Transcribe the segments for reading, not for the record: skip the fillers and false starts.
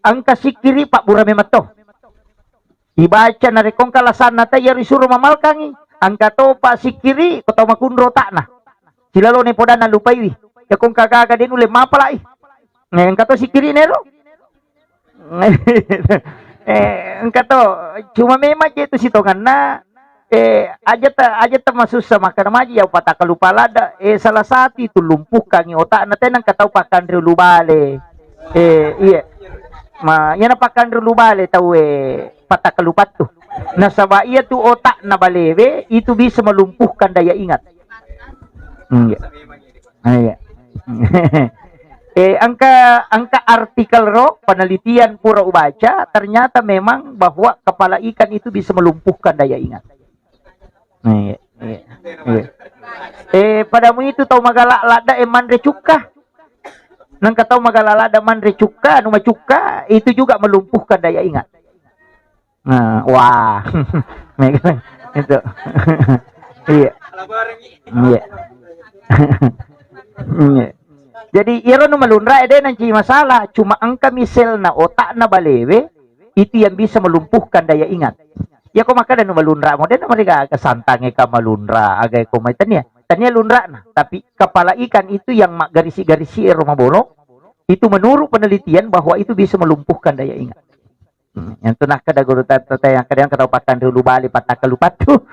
angka sikiri Pak Burame mato. Dibaca na rekong kalasan na tayo risuro mamalkangi. Angka to Pak sikiri ko to makundro ta na. Sila lo ni poda na lupay. Ya kung kagaga din uli mapalai. Ngayon ka to sikiri nero. Angka to cuma memang itu sitongan na aja ta masusah makan maji ya pataka lupa lada salah satu itu lumpuhkan otak na tenang katau pakan lubale iya yana pakan lubale tahu pataka lupa tuh nasaba iya tuh otak na balewe itu bisa melumpuhkan daya ingat iya angka artikel penelitian pura ubaca ternyata memang bahwa kepala ikan itu bisa melumpuhkan daya ingat. Iya. Padamu itu tahu magala lada mandre cuka. Nang tahu magala lada mandre cuka, anu macuka itu juga melumpuhkan daya ingat. Nah, wah. Itu. Iya. Iya. Iya. Jadi iro nu malunra ede nanti masalah cuma angka misel na otak na balewe itu yang bisa melumpuhkan daya ingat. Ya kok maka dan malunra mo den mereka kesantange ka malunra agay ko may tanya lunra na tapi kepala ikan itu yang garisi-garisi rumah bolong itu menurut penelitian bahwa itu bisa melumpuhkan daya ingat. Yang tunah kada guru tata yang kadang kata pakan dulu bali pataka lupa tuh.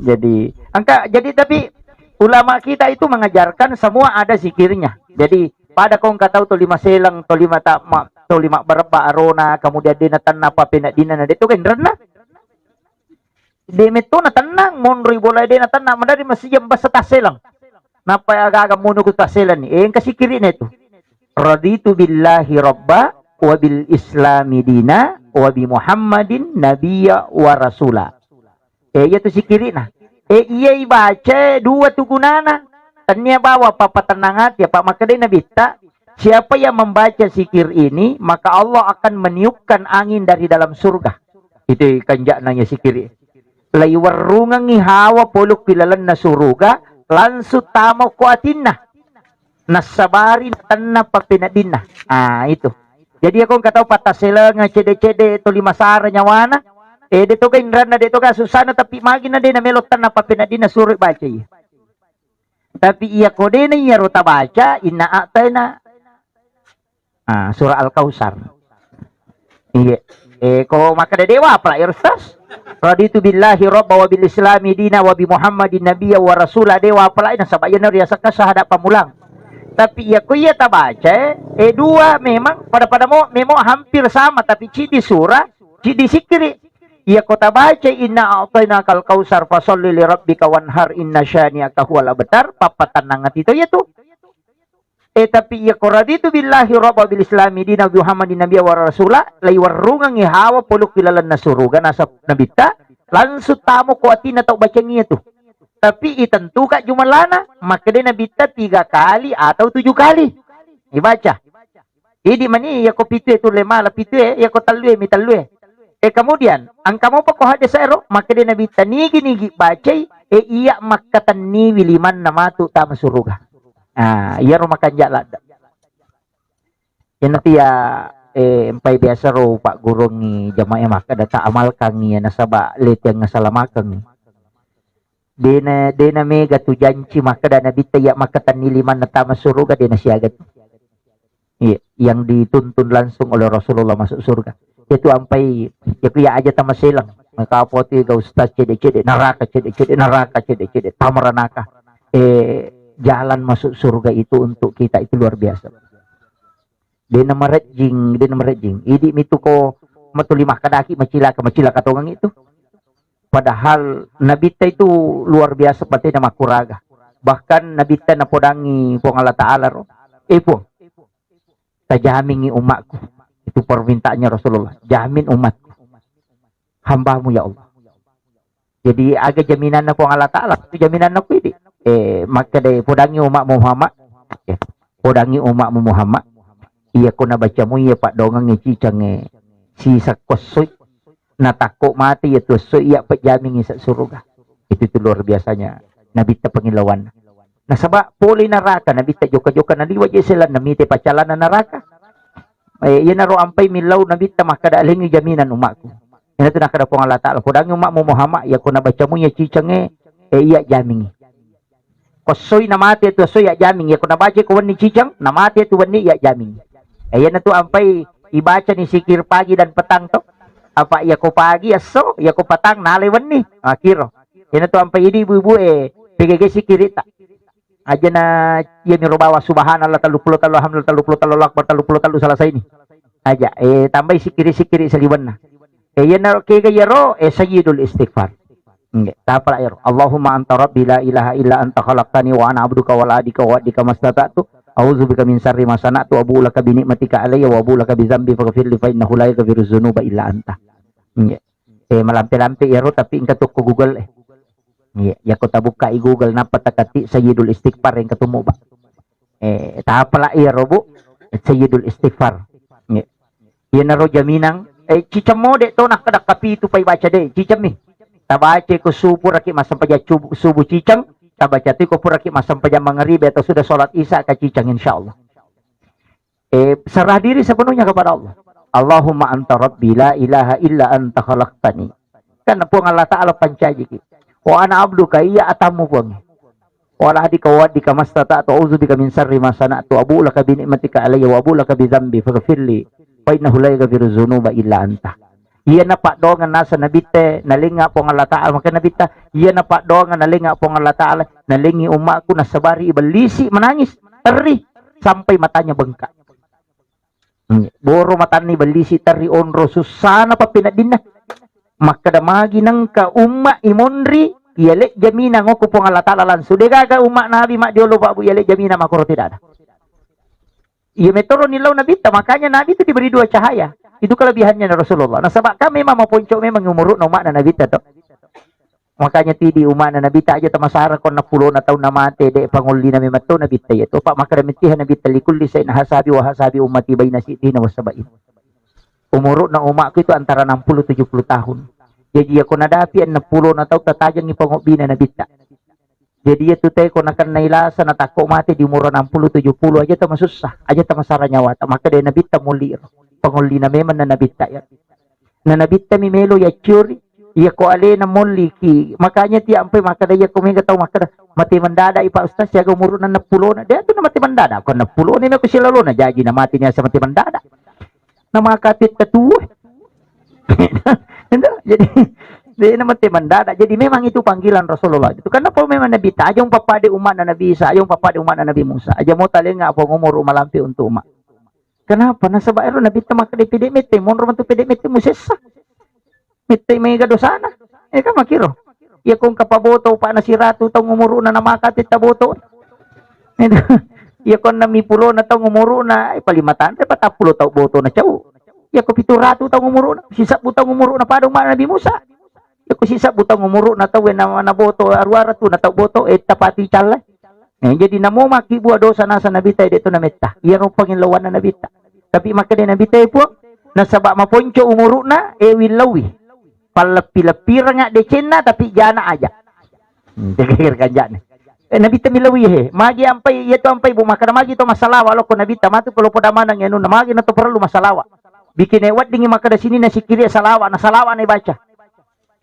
Jadi tapi ulama kita itu mengajarkan semua ada zikirnya. Jadi pada kong kata to lima selang to lima takma to lima berba arona kemudian dina tanna apa pena dina na itu kan rena. Di meto na tanang monroi bola dina tanna madari masih jam basa taselang. Napa aga mono ko taselan ni kasikiri na ito. Raditu billahi rabba wa bil islami dina wa bi muhammadin nabiyya wa rasula. Itu sikiri na. Iya ibaca dua tugunana. Tanya bawa papa tenangat ya Pak maka dia nabita. Siapa yang membaca zikir ini maka Allah akan meniupkan angin dari dalam surga. Itu kanjak nanya zikir. Lai warungang hawa poluk pilalan na suruga lansut tamo kuatinna. Nasabari tanna papinadinna. Itu. Jadi aku nggak tahu patah selang cede-cede itu lima sara nyawana. Dito ka indran na dito ka susana tapi magi na din na melotan na papinadin na suruh baca iya. Tapi iya ko din na iya rota baca inaatay na surah Al-Kausar. Iya. Ko maka dewa pala irstas. Raditu billahi rabba wa bil islami dina wa bi muhammadin nabiyya wa rasula dewa pala ina sabayan na riasa ka sa hadap pamulang. Tapi iya ko iya tabaca dua memang pada mo memang hampir sama tapi cidi surah cidi sikiri. Ia kota baca inna a'tainakal kausar fasalli li rabbika wanhar inna syani'aka huwal abtar papatan nangat itu ya tuh. Tapi ia koraditu billahi rabba bil islami dina Muhammadin nabiyya wa rasula lai warungang hawa poluk kilalan nasuruga nasa nabita langsung tamu kuatina tau baca ngiya tuh. Tapi itentu kak jumalana maka dia nabita 3 kali atau 7 kali. Dibaca. Idi mani ya ko pitu itu lema la pitu ya ko talue mi talue. Kemudian, angka mo pa ko hada sa ero, maka din nabi tanigi bacay, iya makatan ni wiliman na matu tama suruga. Iya ro makanja lada. Yan nati empay biasa ro pak gurong ni jamaah maka data amal kang niya nasaba let yang nasalamakang ni. Dena mega tu janci maka da nabi taya makatan ni liman na tama suruga dena siagat. Iya, yang dituntun langsung oleh Rasulullah masuk surga. Itu ampai ya aja tama silang maka poti ga ustaz cede-cede neraka cede-cede tamaranaka jalan masuk surga itu untuk kita itu luar biasa. Dia merejing idi mitu ko matulimah kadaki macila katongang itu padahal nabita itu luar biasa pati nama kuraga bahkan nabita na podangi pong Allah Ta'ala po tajamingi umatku. Itu permintaannya Rasulullah. Jamin umatku. Hambamu ya Allah. Jadi agak jaminan aku Allah Ta'ala. Itu jaminan aku ini. Maka deh podangi umat Muhammad. Podangi umat Muhammad. Iya ko na bacamu iya pak dongang cicang sisa kosoy. Natako mati ya tusoy iya pak jamin isa suruga. Itu luar biasanya. Nabita pengilawan. Nasaba puli naraka. Nabita joka-joka naliwa sila namite pacalan na naraka. Yan na ro ampay milaw na bita makadaaling jaminan umakku. Yan ito nakada po nga lata. Kudang umak mo mohama, ya ko nabaca mo ya cicang iya jaming. Kosoy na mati ito soy ya jaming. Ya ko nabaca ko wani cicang, na mati ito wani ya jaming. Yan na to ampay ibaca ni sikir pagi dan petang to. Apa ya ko pagi aso, ya ko petang nalewan ni. Kiro. Yan na to ampay ini ibu-ibu PGG sikirita. Aja na yan yung rubawa subhanallah 30 alhamdulillah 30 akbar 30 selesai ini. Aja tambah sikiri-sikiri sa liwan na. Yan na kaya yaro sayyidul istighfar. Tapala yaro. Allahumma anta rabbi la ilaha illa anta khalaqtani wa ana abduka wa la adika wa adika mastata'tu. A'udzubika min syarri ma sana'tu wa a'udzu laka bi ni'matika alayya wa a'udzu laka bi dzambi faghfir li fa innahu la yaghfiru dzunuba illa anta. Malampi-lampi yaro tapi ingkatuk ko Google ya ko tabuka i Google na patakati sayyidul istighfar yang ketemu ba. Tapala yaro bu sayyidul istighfar. Yan na ro jaminang cicam mo de to nakadak kapitu pay baca de cicam ni. Tabace ko supo raki masampaja subuh cicang, tabaca ti ko puraki masampaja mangaribe atau sudah sholat isya ka cicang insyaallah. Serah diri sepenuhnya kepada Allah. Allahumma anta rabbi la ilaha illa anta khalaqtani. Kan po ang Allah Ta'ala pancaji ki. Wa ana abduka iya atamu po. Wa la hadika wa dika mastata'tu a'udzubika min syarri ma sana'tu abu laka bi ni'matika alayya wa abu laka bi dzambi faghfirli fa innahu la yaghfiru dzunuba illa anta. Iya na pak doangan nasa nabite nalinga po ang Allah Ta'ala maka nabita iya na pak doangan nalinga po ang Allah Ta'ala nalingi umakku nasabari ibalisi menangis teri sampai matanya bengkak. Boro matani balisi teri onro susana pa pinadina maka damagi nang ka umma imonri yale jamina ngoko po ang Allah Ta'ala lansu de gaga umma nabi mak diolo pak bu yale jamina makoro tidak ada. Iya metoro nilaw nabita makanya nabi itu diberi 2 cahaya. Itu kelebihannya Rasulullah. Nah, sebab kami memang ponco memang umurut na umak na nabita to. Makanya tidi umak na nabita aja tamasara kon na pulo na taon na mate de panguli na memato nabita ito. Pa makaramitihan nabita likulli sa inahasabi wa hasabi ummati bayna sitina wa sabain. Umurut na umak ko ito antara 60-70 tahun. Jadi ako nadapi ang 60 na taon tatajang ipangobi na nabita. Jadi itu teh ko nakan nailasa na tako mate di umur 60-70 aja ta masusah. Aja ta masara nyawa ta maka de nabita mulir. Panguli na meman na nabita ya. Na nabita mi melo ya curi. Ya ko ale na moli ki. Makanya ti ampe maka daya ko mega tau maka mati mandada ipa ustaz ya umur na 60 na. Dia tu na mati mandada. Ko 60 ni ko sila lo na jaji na mati niya sa mati mandada. Na mga katit katuwa. Jadi dia na mati mandada. Jadi memang itu panggilan Rasulullah. Itu karena po memang nabita. Ajong papade umat na Nabi Isa. Ajong papade umat na Nabi Musa. Aja mo talinga po umur umalampi untuk umat. Kenapa? Nasa baero nabita maka di pidimite. Monro man to pidimite mo sesa. Mite may gadosana. Ka makiro. Iya kung kapaboto pa na si Ratu tong umuro na namakatit taboto. Iya kung namipulo na tong umuro na palimatan. Patapulo tao boto na tiyaw. Iya ko 7 Ratu tong umuro na. Sisa butang umuro na padong mga Nabi Musa. Iya ko sisa butang umuro na tawin na boto. Arwara to na tao boto. Tapati chala. Jadi namo makibuah dosa nasa nabita dito na meta. Iyan ang panginlawan na nabita. Tapi maka din nabita po nasaba maponcho umuro na wilawi. Palapi-lapi nga de China tapi jana aja. Tegir kan jana. Nabita milawi Magi ampay ito ampay bumaka na magi to masalawa lo ko nabita matu polo podaman ng eno na magi na to perlu masalawa. Bikin ewat dingi maka da sini na sikiri salawa na baca.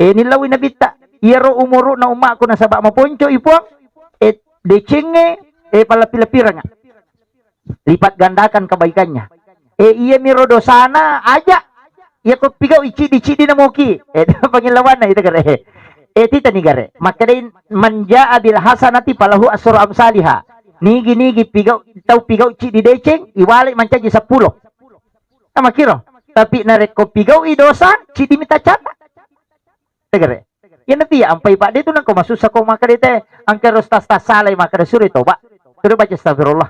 Nilawi nabita. Iyaro umuro na umak ko nasaba maponcho ipo. Decenge palapi-lapi nga. Lipat gandakan kebaikannya. Iya miro dosana aja. Iya ko pigaw icidi na moki. Pangilawan na ito gare. Tita ni gare. Maka din manja abil hasanati palahu asur amsaliha. Nigi pigaw icidi deceng iwalik mancaji 10. Tama kiro. Tapi nareko pigaw idosa cidi mita cata. Ito gare. Yan nanti ampay pa dito nang kumasusa ko maka dito ang kerostas salay maka suri to ba. Suri baca astagfirullah.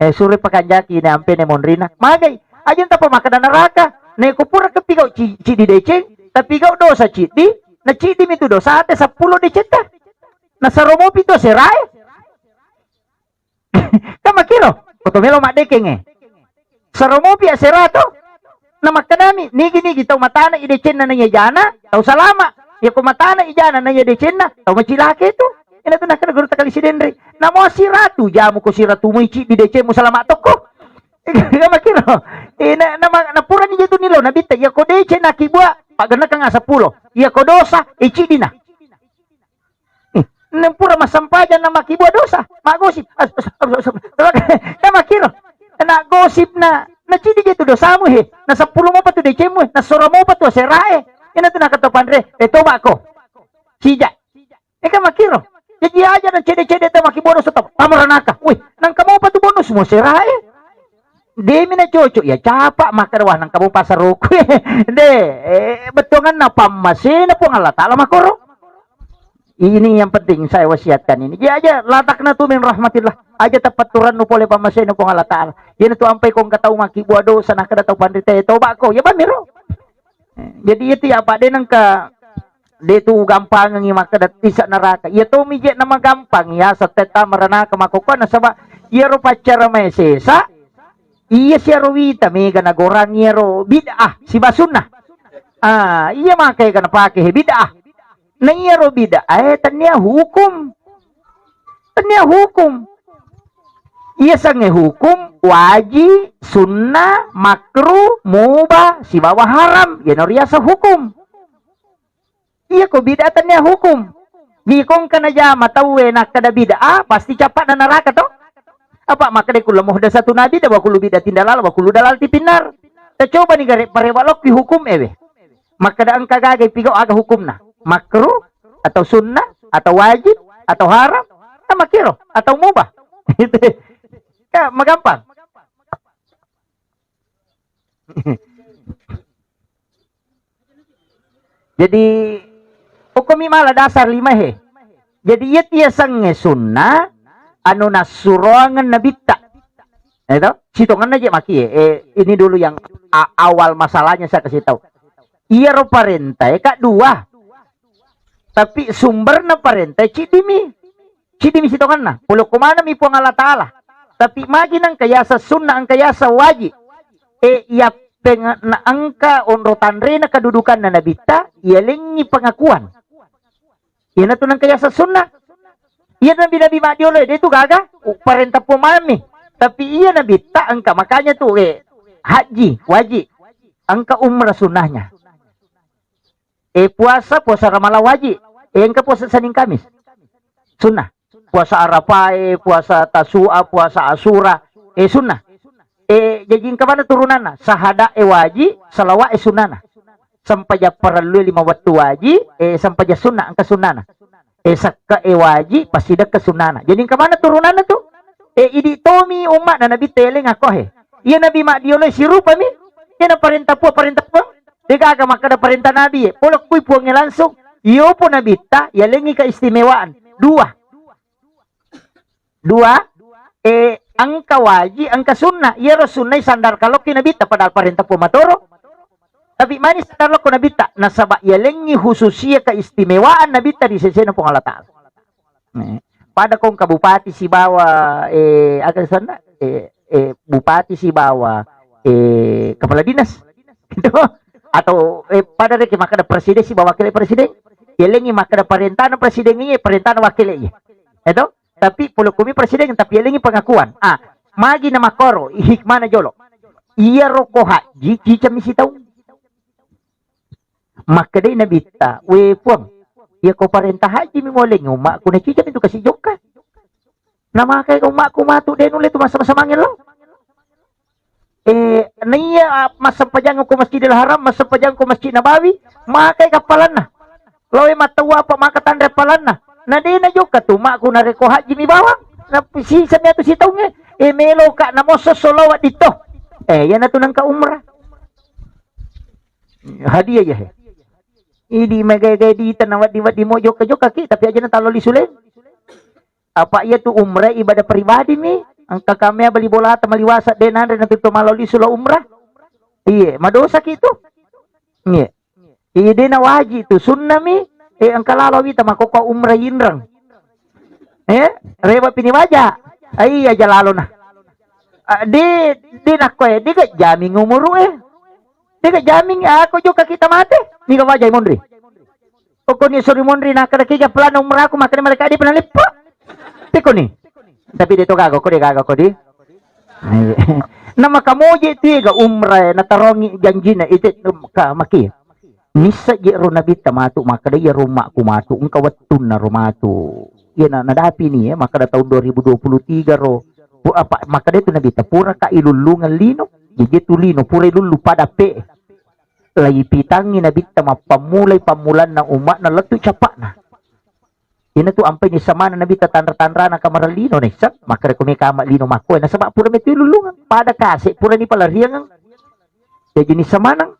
Suri pakanjaki na ampe ne monrina. Magay ayon ta pa maka na naraka. Na kupura ka pigaw cidi deceng tapi pigaw dosa cidi na cidi mi tu dosa ate 10 deceta. Na sa romo pito seray. Kama kilo. Kotomelo madekeng Sa romo pi serato. Na makanami nigi tau matana idecen na nanya jana tau salama. Ya kumatana ijana na yade chenna tau macilake tu ina tu nakana guru takali sidendri namo si Ratu jamu ko si Ratu mo ichi di dece mo salamat ko ga makiro na pura ni jatu nilo nabita ya kodeche na kibwa pagana kang asa pulo ya kodosa ichidina pura masampajan na makibwa dosa magosip na makiro na gosip na chidi jatu dosa mo he na 10 mo pa to deche mo na sura mo pa to serae ina to nakatopan re toba ko sija eka makiro jadi aja na cede-cede ta makibwa dosa to pamaranaka uy nang kamo pa to bonus mo serae Demi na cucu ya capa makarwah nang kamu pasar ruku betongan na pamasin na po nga latala makoro ini yang penting saya wasiatkan ini ya aja latak na tu min rahmatillah aja tapaturan no pole pamasin na po nga latala yan ito ampay kong katao makibwa do sa nakadataw pandrita ito ba ko ya ba miro jadi itu ya pak din ang ka dito gampang ang imakadat isa naraka ya to midya na magampang ya sa teta marana ka makukuha na saba yero pacara mesesa iya siya rovita mega nagoran niero bid'ah si basunna iya makai kana pake bid'ah na niero bid'ah tanya hukum iya sange hukum wajib sunnah makruh mubah si bawah haram ya riasa hukum iya ko bid'ah tanya hukum bikong kana jama tawe nak kada bid'ah pasti capat na neraka to apa maka de kula muhda satu nabi da wakulu bida tindalal wakulu dalal tipinar ta coba ni gare parebalok di hukum ewe maka da angka gage pigo aga hukumna makruh atau sunnah atau wajib atau haram sama kiro atau mubah itu ya magampang jadi hukum malah dasar 5 he jadi ieu tiasa sange sunnah anu nasurongan nabita itu sitongan aja maki ini dulu yang awal masalahnya saya kasih tahu iya ro parenta kak 2 tapi sumber na parenta cidimi sitongan na pulo kumana mi po ng Allah Ta'ala tapi magi nang kayasa sunnah ang kayasa wajib iya na angka onrotan rin na kadudukan na nabita iya lingi pengakuan iya na to nang kayasa sunnah iya nabi Madiolo dia itu gagah perintah pemami tapi iya nabi tak angka makanya tuh haji wajib angka umrah sunnahnya puasa Ramadhan wajib angka puasa Senin Kamis sunnah puasa Arafah puasa Tasua puasa Asura sunnah jadi angka mana turunanna sahada wajib salawat sunnah sampai ja perlu 5 waktu wajib sampai ja sunnah angka sunnah sakka wajib pasti dak kesunana jadi kemana turunannya tuh idi tomi umat na nabi teleng ako iya nabi Madiolo sirupa mi iya na perintah po diga aga maka da perintah nabi polok puy puangnya langsung iyo po nabi ta ya lengi keistimewaan 2 angka wajib angka sunnah iya ro sunnah sandar kalok kinabita padahal perintah po matoro tapi manis sadar ko nabita nasaba yalengi hususia keistimewaan nabita di sisi ng Allah Ta'ala. Pada kong kabupati Sibawa agak sana bupati Sibawa kepala dinas gitu atau pada rek maka ada presiden Sibawa wakil presiden yalengi maka ada perintah presiden ini perintah wakil ini itu tapi pulau kumi presiden tapi yalengi pengakuan magi nama koro hikmana jolo iya roko haji cica misi tahu maka day nabita we puang ya ko parenta haji mi moleng umak ko na chicha itu kasi joka na makay ko umak ko matu den ulit masa-masa mangin lo niya masapajang ko Masjidil Haram masapajang ko Masjid Nabawi makay kapalan na loe matawa pa makatandre palan na di na joka tumak ko na reko haji mi bawang na sisa niya to si taong melo ka na mo solowat dito yan na to nang ka umrah hadiah ya ini megay di tanawat di mo joka kaki tapi aja na talo lisulen apa iya tu umrah ibadah pribadi mi ang kakamya bali bola ta maliwasa denan ren nagto maloli sula umrah iya madosa kito iya di na wajib tu sunnah mi ang kalalawi ta makoko umrah yinrang reba piniwaja ay aja lalo na di nakko di ka jaming umuru di ka jaming ako juga kita mate ni ka wajay mondri o ni sorry mondri nakarakiga plano umrah ko makani mereka di penalip po tiko ni tapi dito gago ko di Nama kamoje itu ya umrah na tarongi janji na itu ka maki. Nisa je ro nabita matu maka dia rumah ku matu engkau wetun na rumatu. Ya na nadapi ni ya maka da tahun 2023 ro. Apa maka dia tu nabita pura ka ilulungan lino. Jadi tu lino pura ilulu pada pe. Lagi pitangi nabita mapamulay pamulan na umat na letu capak na. Ina tu ampai ni sama na nabita tandra-tandra na kamar lino ni sak maka kami kama lino mako na sebab pura metu lulungan pada kasih pura ni pala riang. Jadi ni sama nang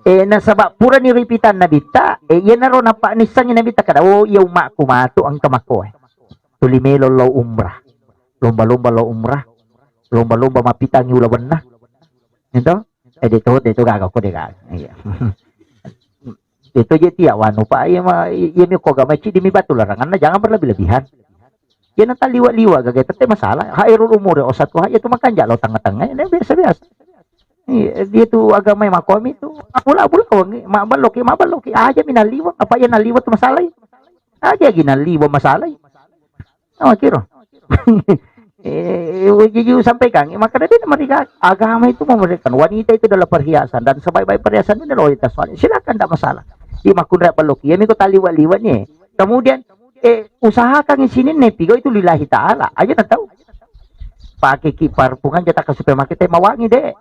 na sabab pura ni ripitan nabita yan na ro napa ni sang nabita kada iya umak ku matu ang kamako tulimelo lo umrah lomba-lomba lo umrah lomba-lomba mapitang ulawan na ito dito gagaw ko dega iya ito je tiya wano pa iya mi ko gamay di mi batu larangan na jangan berlebih-lebihan yan ang taliwa-liwa gagay tate masalah hairul umur o satu haya tu makanja lo tanga-tanga yan biasa-biasa dia tu agama yang makomi tu apula kawangi mabaloki aja minaliwa apa ya naliwa tu masalah aja ginaliwa masalah kiro jujur sampaikan maka dia mereka agama itu memberikan wanita itu adalah perhiasan dan sebaik-baik perhiasan itu adalah wanita soleh silakan tidak masalah di makundra baloki ya miko taliwa-liwa nih kemudian usahakan di sini nepigo itu lillahi ta'ala aja tak tahu pakai parpungan jatah ke supermarket mawangi deh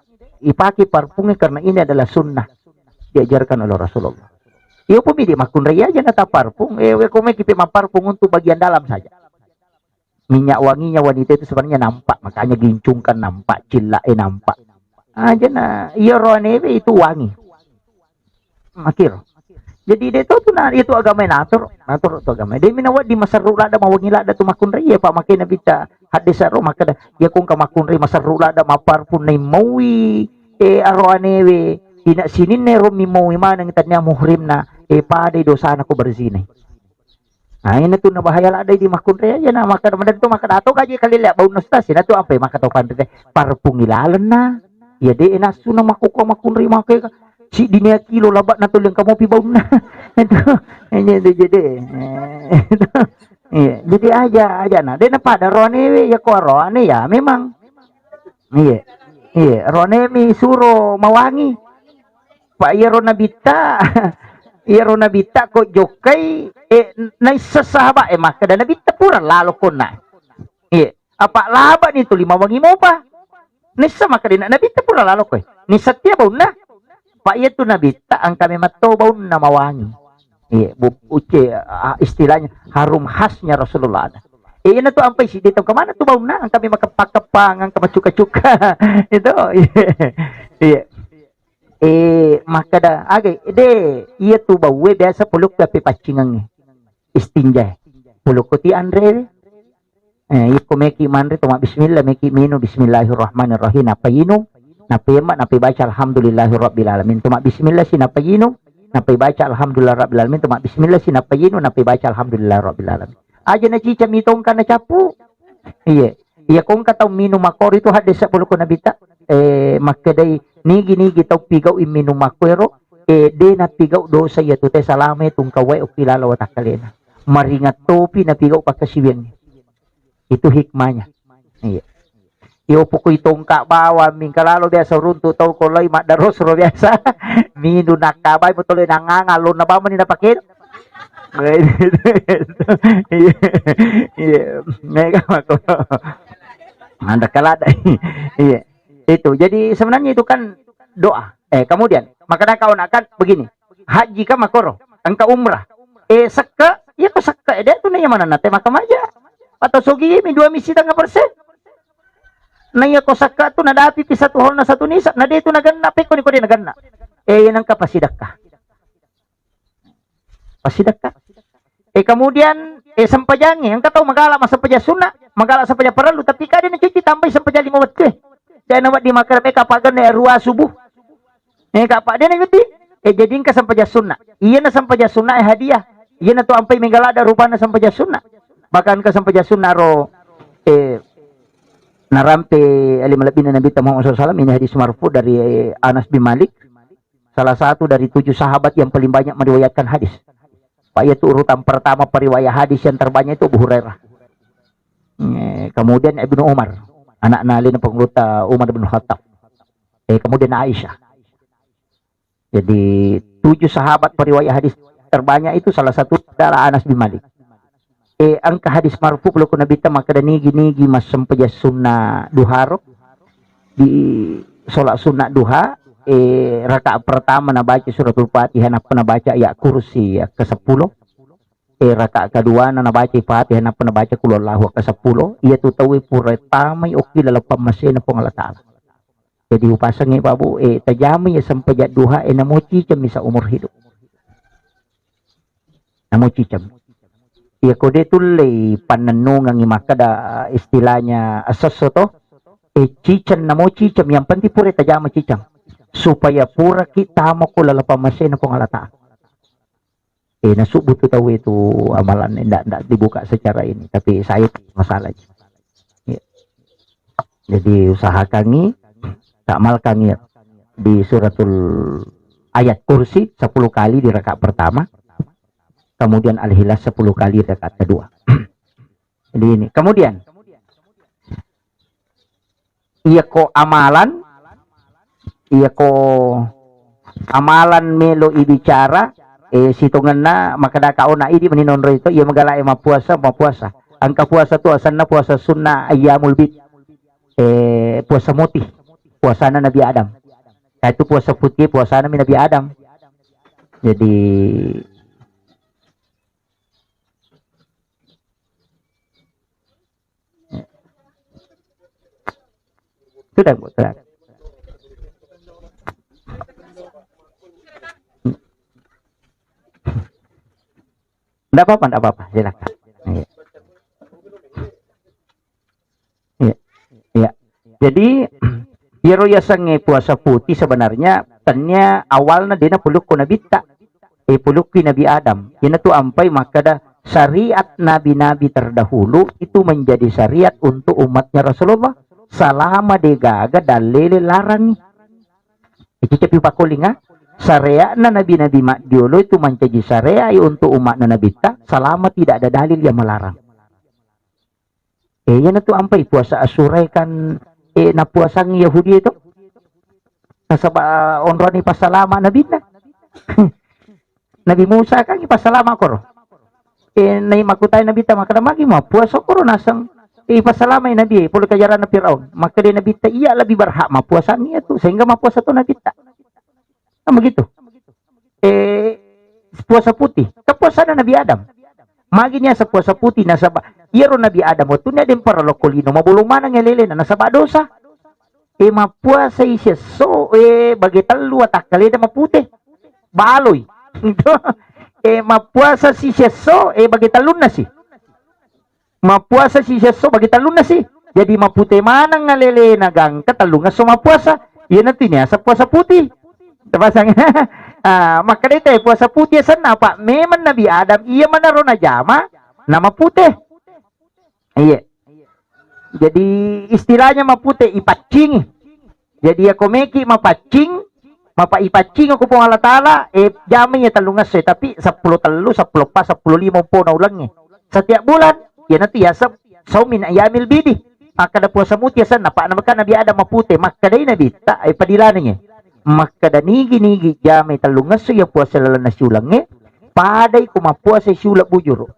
ipaki parfumnya karena ini adalah sunnah diajarkan oleh Rasulullah. Iyo pun dia makun raya aja nata parfum. Kome kipe parfum untuk bagian dalam saja. Minyak wanginya wanita itu sebenarnya nampak, makanya gincungkan nampak, cilak nampak. Aja na iyo roanewe itu wangi. Makir. Jadi dia tu na itu agama natur tu agama. Dia minawat di masarula ada mawangi lada tu makun raya pak makin nabita hadis aro maka ya kung kamakun raya masarula ada maparfum nay mawi aroanewe ina sinin ne ro mi mawi manang tanya muhrim na pada dosa na ko berzina. Ina tu na bahaya lada di makun raya ya na maka madan tu maka ato kaji kalila bau nostas ina tu apa maka to pan parfum ilalan na. Ya de ina suna makuko makun raya maka si dinia kilo labat na tulang kamu pi bau na itu jadi jadi aja nah dia pada rone ya ko rone ya memang rone mi suro mawangi pak rona bita ko jokai nai sesahaba maka dan bita pura lalu kona apa laba ni tu lima wangi mo pa nisa maka dina nabita pura lalu ko ni satya bau na Pak itu nabita ang kami matobau na mawangi. Istilahnya harum khasnya Rasulullah. Yan na to ang paisi dito kemana tu bau na ang kami makapakapang ang kamacuka-cuka itu. Maka dah agay iya tu bau biasa puluk tapi pacingang istinja. Puluk ko ti Andre. Iko meki manre tuma bismillah meki minu bismillahirrahmanirrahim apa yinu napi baca alhamdulillahirabbil alamin tuma bismillah si napayino napi baca alhamdulillahirabbil alamin tuma bismillah si napayino napi baca alhamdulillahirabbil alamin aja na cica mitong kana capu iya kung kataw minum makor itu hadis sa puluh ko nabita makadai nigi tau pigaw iminum makwero de na pigaw dosa ya tute salame tung kawai o kilala wa takalena maringat topi na pigaw pakasiwen itu hikmahnya iya Iupo ko itong kabawa, min kalalo biasa runto tau ko loy madaros ro biasa. Minu nakabay mo tuloy nangangalo na ba man ninapakin? Mega mako. Anda kalada. Iya. Itu. Jadi sebenarnya itu kan doa. Kemudian maka kawan akan begini. Haji ka makoro, angka umrah. Sakka, ya ko sakka dia tu na mana nate makamaja. Atau sogi mi 2 misi tengah persen. Naya ko saka tu nadapi pi satu hol na satu nisa na dito naganna pe ko ni naganna yan ang kapasidakka kemudian sampajangi ang kataw magala masampaja sunna magala sampaja paralu tapi kada na cuci tambay sampaja 5 wat ke dan nawat di makar me kapagan na ruwa subuh kapa dia na yuti jadin ka sampaja sunna iya na sampaja sunna hadiah iya na to ampay mingala da rupa na sampaja sunna bahkan ka sampaja sunna ro narampe alim-alabina Nabi Muhammad SAW ini hadis marfu dari Anas bin Malik salah satu dari 7 sahabat yang paling banyak meriwayatkan hadis Pak itu urutan pertama periwayat hadis yang terbanyak itu Abu Hurairah kemudian Ibnu Umar anak nali na penguruta Umar bin Khattab. Kemudian Aisyah. Jadi 7 sahabat periwayat hadis terbanyak itu salah satu adalah Anas bin Malik. Angka hadis marfu kalau kuna bita maka nigi mas sampaja sunnah duha di sholat sunnah duha rakaat pertama na baca suratul Fatihah na baca ayat kursi ya ke-10. Rakaat kedua na baca Fatihah na baca qul huwallahu ke-10. Ia tu tawi puretama oki lalapam masena pong Allah Taala. Jadi upasang babu tajami ya sampaja duha namoci cam bisa umur hidup. Namoci cam. Ya kode tulay pananungang imakada istilahnya asoso to cicang namo cicam yang penting pura tajama cicang supaya pura kita mo ko lalapamasin na pong halata. Nasubut tahu itu amalan tidak dibuka secara ini tapi saya masalah. Ya. Jadi usaha kami takmal kami di suratul ayat kursi 10 kali di rakaat pertama. Kemudian Al-Ikhlas 10 kali rakaat kedua. Jadi ini. Kemudian iya ko amalan melo ibicara situngan na makadakao na idi maninonro ito iya magala mapuasa. Angka puasa tu asan na puasa sunnah ayyamul bid. Puasa mutih. Puasa na Nabi Adam. Itu puasa putih puasa na Nabi Adam. Jadi sudah Bu, sudah. Enggak apa-apa, silakan. Iya. Jadi Yero yasange puasa putih sebenarnya tanya awalnya dina puluk ku Nabi ta. Puluk ku Nabi Adam. Ina tu ampai makada syariat nabi-nabi terdahulu itu menjadi syariat untuk umatnya Rasulullah. Salama degaga dalil larang itu cepi pakulinga syariat na nabi-nabi diolo itu menjadi syariat untuk umat na nabi ta selama tidak ada dalil yang melarang. Yan itu ampai puasa Asyura kan na puasang Yahudi itu nasaba onroni pasalama nabi na Nabi Musa kan pasalama koro nai makutai nabi ta makadamagi mo puasa koro nasang pasalama yung Nabi, puluh kajaran na Firaun. Maka dia Nabi ta, iya lebih berhak mapuasa niya tu. Sehingga mapuasa tu Nabi ta. Begitu. Puasa putih. Kepuasa na Nabi Adam. Magi niya sa puasa putih, nasa ba, iyaro Nabi Adam, o tunya din para lokolino, mabulong man ang ilili na nasa ba dosa. Mapuasa isya. So, bagitalo at akalida maputi. Baloy. Mapuasa si siya. So, bagitalon na si. Mapuasa si Yeso bagi talun na si. Jadi maputi manang ngalele nagang katalung nga so mapuasa. Yan natin niya sa puasa putih. Tapasang maka dito puasa putih sana pa. Memang Nabi Adam iya manaro na jama na maputi. Iya. Jadi istilahnya maputi ipacing. Jadi ako meki mapacing. Mapaipacing ako po Allah Ta'ala. Jama niya talungas tapi 10 talo, 10 pa, 10 limang po na ulang setiap bulan. Ya nanti ya saumin ayamil bidi makada puasa mutiasan napa na Nabi Adam maputi makada Nabi ta ay padilannya makada nigi jame talungas so ya puasa lala na siulang paday ko mapuasa siulak bujuro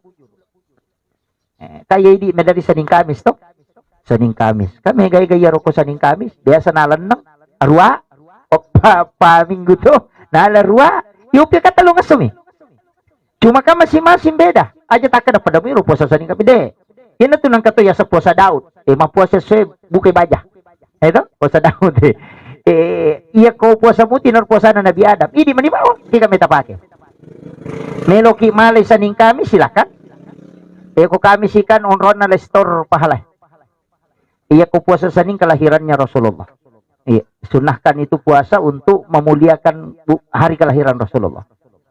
kaya di medali saning Kamis to saning Kamis kami gaya-gaya ko saning Kamis biasa nalan nang arwa o pa minggu to nalarwa yupi katalungas so cuma ka masing-masing beda aja tak ada pada miru puasa saning kami deh. Yan na tunang kato ya sa puasa Daud. Mapuasa siya bukay baja. Ito, puasa Daud iya ko puasa mo tinor puasa na Nabi Adam. Idi manibaw, di kami tapake. Meloki malay saning kami silakan. Ko kami sikan onron na lestor pahalay. Iya ko puasa saning kelahirannya Rasulullah. Sunahkan itu puasa untuk memuliakan hari kelahiran Rasulullah.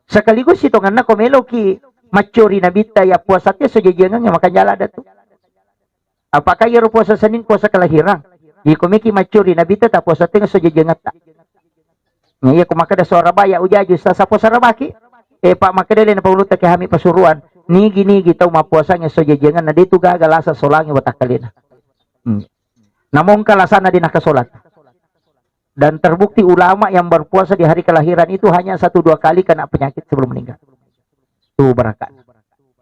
Sekaligus hitungan na komeloki macuri nabita ya puasa tiya sa jajangan nga makanyala dato. Apakah ya puasa Senin puasa kelahiran? Di komiki macuri nabita ta puasa tiya sa jajangan ta. Iya kumakada sa Rabaya ujaju sa puasa Rabaki. Pak makadali na pauluta kay hami pasuruan. Nigi tau mapuasa nga sa jajangan na dito gagalasa solangi watakalina. Namun kalasana di nakasolat. Dan terbukti ulama yang berpuasa di hari kelahiran itu hanya 1-2 kali kena penyakit sebelum meninggal. Tuh barakat.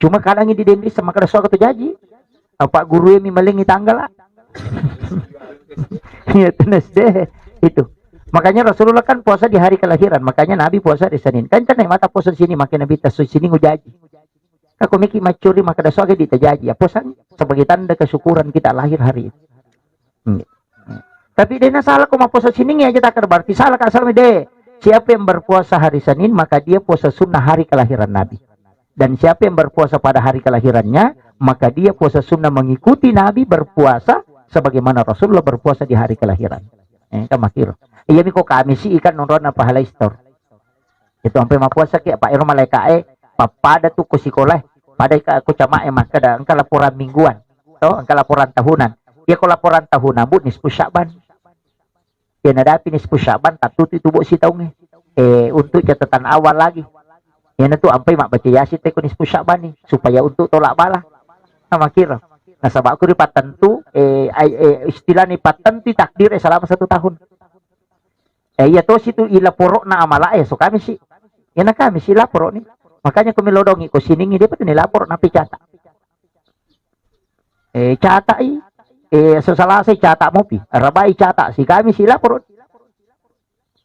Cuma kadang ini dendis sama kada suaka tu jaji. Apa guru yang mimalingi tanggal lah. Ya tenas deh itu. Makanya Rasulullah kan puasa di hari kelahiran. Makanya Nabi puasa di Senin. Kan canai mata puasa di sini makin Nabi tas sini ngujaji. Aku mikir macuri maka kada suaka di tajaji. Ya puasa sebagai tanda kesyukuran kita lahir hari itu. Tapi dia salah kok mau puasa sini aja tak berarti salah kak salah deh. Siapa yang berpuasa hari Senin maka dia puasa sunnah hari kelahiran Nabi. Dan siapa yang berpuasa pada hari kelahirannya maka dia puasa sunnah mengikuti Nabi berpuasa sebagaimana Rasulullah berpuasa di hari kelahiran. Kan makir. Iya miko kami sih ikan nonton apa halai store. Itu sampai mau puasa kayak Pak Ero malaika pada tuh ku sekolah pada aku cama maka ada engkau laporan mingguan. Toh engkau laporan tahunan. Ya kalau laporan tahunan bu nisfu Sya'ban. Ya nadapi nisfu Sya'ban tatut itu bu si tahu untuk catatan awal lagi. Ya itu sampai mak baca yasin teh nisfu Sya'ban nih supaya untuk tolak bala. Sama kira. Nah sebab aku di patentu istilah ni patentu takdir selama 1 tahun. Ya to situ ilaporo na amala so kami sih. Ya na kami sih laporo ni. Makanya kami lodongi ko siningi dia pati nilaporo na picata. Cata sesalasay cata mo pi. Rabay cata si kami sila puro.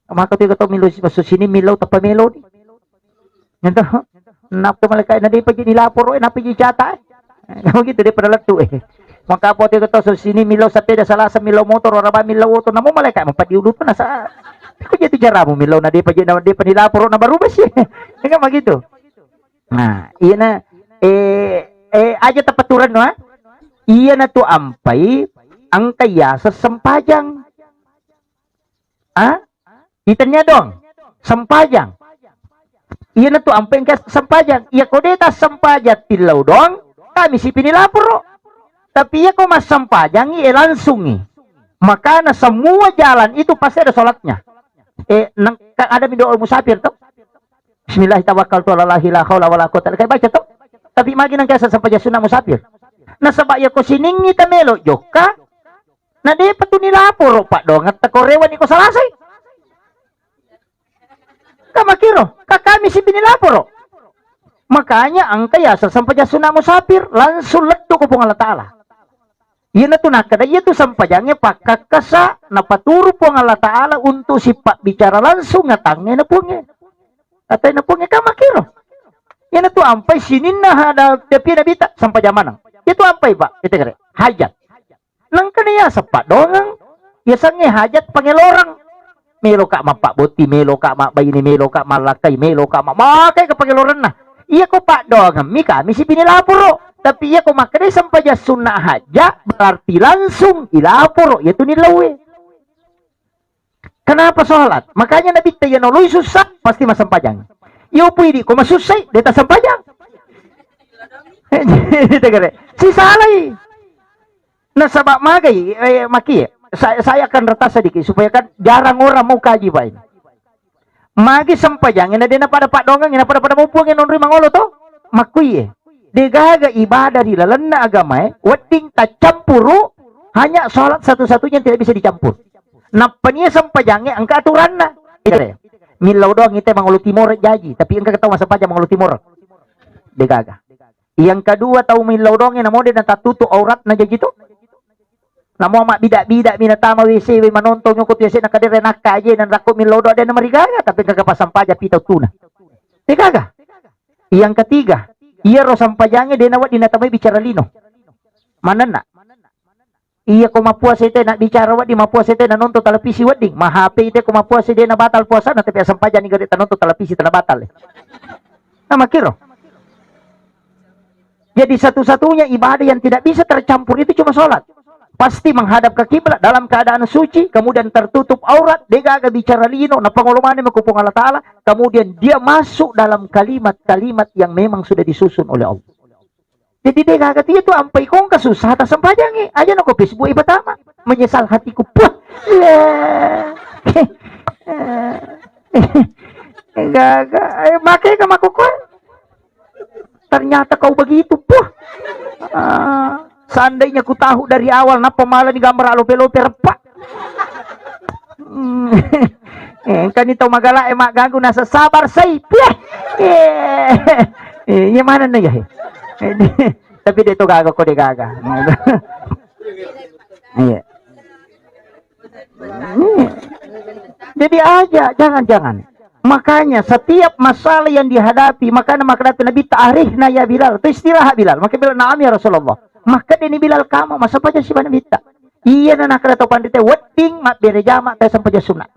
Maka tiga to milo si sini milo tapamelo ni. Nito. Nap to malakay na di pa nilaporo napi cata. Kamu gitu dia pada letu Maka po tiga to sini milo sa peda salasa milo motor rabay milo auto namo malakay mo padiulut na sa. Kung jadi cara mo milo na di pa nilaporo na barubas eh. Nga magitu. Nah, iya na aja tapaturan no ha. Iya na to ampai ang kaya sa sempajang. Itannya dong. Sempajang. Iya na to ampai ang sempajang. Iya ko deta sempajat tilaw dong. Kami si pinilapuro. Tapi iya ko mas sempajang langsung Maka na semua jalan itu pasti ada sholatnya. Ada doa musafir to. Bismillahirrahmanirrahim. La haula wala quwwata illa billah. Baca to. Tapi magi nang kaya sampajang sunna musafir. Nasabaya ko siningi tamelo joka na di pa to nilapuro pa dong at takorewan ko salasay kamakiro kakami si binilapuro makanya ang kaya sa sampajasuna musafir langsung leto ko pong Allah Ta'ala yun na to nakada ito sampajangnya pakakasa na paturo pong Allah Ta'ala untuk si pak bicara langsung ngatangnya na pongnya atay na pongnya kamakiro yan na to ampay sinin na hada tapi nabita sampajamanang itu apa Pak? Itu kira hajat. Nang kaniya sa pa dongang. Yasangnya hajat pangelorang. Melo ka mapak boti, melo ka mabayini, melo ka malakay, melo ka mamakay ka pangeloran na. Iya ko pa dongang. Mi kami si pinilapuro. Tapi iya ko makanya sampai sunnah haja berarti langsung ilapuro. Yaitu nilawi. Kenapa sholat? Makanya Nabi tayo noloy susah pasti masampajang. Iyo pwede ko masusay deta sampajang. Si salay nasabak magay maki saya akan retas sedikit supaya kan jarang orang mau kaji ba ini magi sampajang na din na pada pak dongang na pada mumpung nonri mangolo to makui degaga ibadah di lalan na agama wedding tacampuru hanya sholat satu-satunya yang tidak bisa dicampur napanya sampajangnya angka aturan na milau doang ite mangolo timor jaji tapi angka ketawa sampajang mangolo timor degaga. Yang kedua tahu milau dong yang namo dia tatutu aurat na jadi tu. Namo mak bidak-bidak binatama WC we manontong nyukut WC nak kadere nak kaje dan rakut milau dong dia na marigaga tapi kagak pasang pajak pitau tuna. Degaga. Yang ketiga, iya ro sampajangnya dia nawat dinatamai bicara lino. Mana nak? Iya ko mapuas ite nak bicara wad di mapuas ite na nonton televisi wedding. Ma HP ite ko mapuas ite na batal puasa na tapi sampajang ni gade nonton televisi na batal. Nah makiro. Jadi satu-satunya ibadah yang tidak bisa tercampur itu cuma sholat. Pasti menghadap ke kiblat dalam keadaan suci, kemudian tertutup aurat, dia gak bicara lino, na pangulumane makupung Allah Ta'ala, kemudian dia masuk dalam kalimat-kalimat yang memang sudah disusun oleh Allah. Jadi dia gak itu ampai kong kesusah atas sempajangi. Aja no ko Facebook pertama, menyesal hatiku. Puh. Gak, makai ke makukon. Ternyata kau begitu, puh. Seandainya ku tahu dari awal napa malah di gambar alope-lope repak. Kan itu magala emak ganggu nasa sabar say. Ya mana na ya? Tapi dia itu gagal kok dia gagal. Iya. Jadi aja, jangan. Makanya setiap masalah yang dihadapi, maka Nabi ta'arihna ya Bilal, itu istirahat Bilal. Maka Bilal, na'am ya Rasulullah. Maka ini Bilal kamu, masa paja si mana minta? Iya na nakala to pandite wedding mak bere jama ta sampai sunat.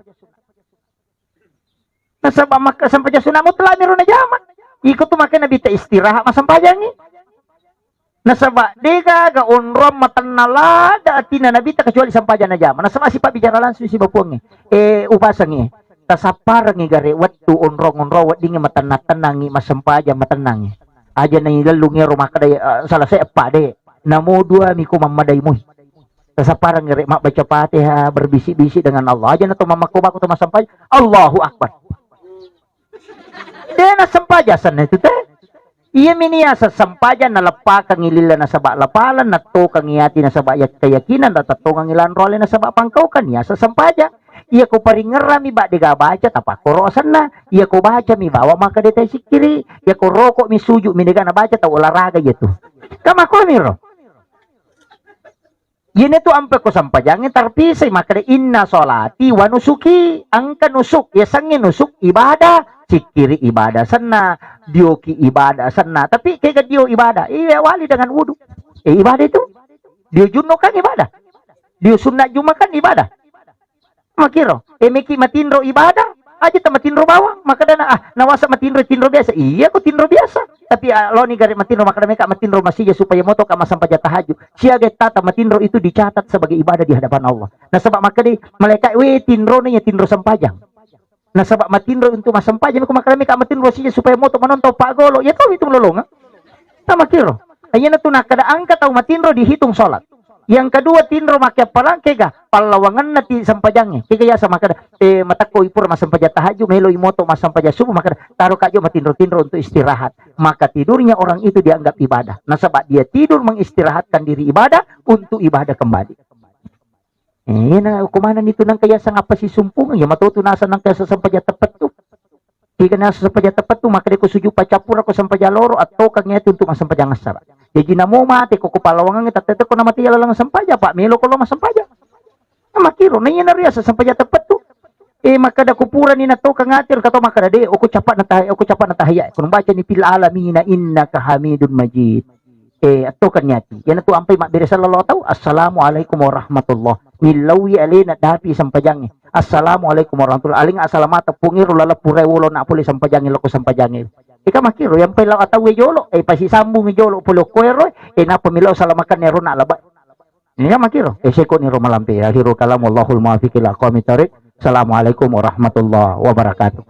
Nasaba maka sampai sunat mutlak miruna jama. Ikut tu maka Nabi ta istirahat masam pajangi. Nasaba dega ga unrom matannala da atina Nabi ta kecuali sampajana jama. Nasaba si pak bicara langsung si bapuangi. Upasangi. Tasaparangi gare wattu unrong wedding matannatanangi masampaja matanangi. Aja nang ilalungi rumah kada salah saya apa de. Namo dua miku mamadai muhi. Tasaparang ngeri mak baca Fatihah berbisik-bisik dengan Allah aja nato mamaku baku tu masampai Allahu Akbar. Dia na sampaja sana itu teh. Iya minia sa sampaja na lapa kang ilila na sabak lapalan na to kang iati na sabak keyakinan na tato kang ilan role na sabak pangkau kan ya sa sampaja. Iya ko paringera mi ba diga baca tapak korosan na. Iya ko baca mi bawa maka detay sikiri. Iya ko rokok mi suju mi diga na baca ta olahraga gitu. Kama ko miro. Yun ito ampe ko sampajangin tarpisay makada inna solati wa nusuki angka nusuk ya sangin nusuk ibadah cikiri ibadah sana dioki ibadah sana tapi kayak dio ibadah iya wali dengan wudu ibadah itu dio juno kan ibadah dio sunat juma kan ibadah makiro meki matinro ibadah aja ta matinro bawang maka dana nawasa matinro biasa iya ko tinro biasa tapi lo ni garit matinro maka mereka matinro masih supaya moto ka masampaja tahajud siaga tata matinro itu dicatat sebagai ibadah di hadapan Allah nah sebab maka di malaikat tinro nya tinro sampajang nah sebab matinro untuk masampaja maka mereka matinro sih supaya moto menonton pak golo ya kau itu melolong ta makiro ayeuna tu nak kada angka tau matinro dihitung salat. Yang kedua tinro makia palang kega palawangan nati sampajangnya kega ya sama kada matako ipur masampaja tahajud melo imoto masampaja subuh maka taruh kajo matinro untuk istirahat maka tidurnya orang itu dianggap ibadah nah sebab dia tidur mengistirahatkan diri ibadah untuk ibadah kembali nah kumanan itu nang kaya sang apa si sumpung ya matutu nasa nang kaya sampaja tepat tu jika nasa sampaja tepat tu maka dia ko suju pacapura ko sampaja loro atau kangnya untuk masampaja ngasara. Jadi namo mati ko kupalawangan kita tetek ko na mati lang sampaja pak melo ko lo masampaja. Makiro na yan na sa sampaja tepat tu. Makada kupuran ni nato kangatir kato makada de aku capat na tahaya. Kung baca ni fil alamina innaka hamidun majid. Ato kanyati. Yan ato ampay makbire sallallahu tau. Assalamualaikum warahmatullah. Nilawi alina dapi sampajang. Assalamualaikum warahmatullah. Aling asalamata pungiro lalapure wulo na puli sampajang lako sampajang. Ika makiro yang pailaw ataw jolo pasisambung jolo pulo kuero na pamilaw salamakan ni rona laba. Ika makiro seko ni romalampi. Akhiru kalam wallahul muwaffiq ila aqwamit thariq. Assalamualaikum warahmatullahi wabarakatuh.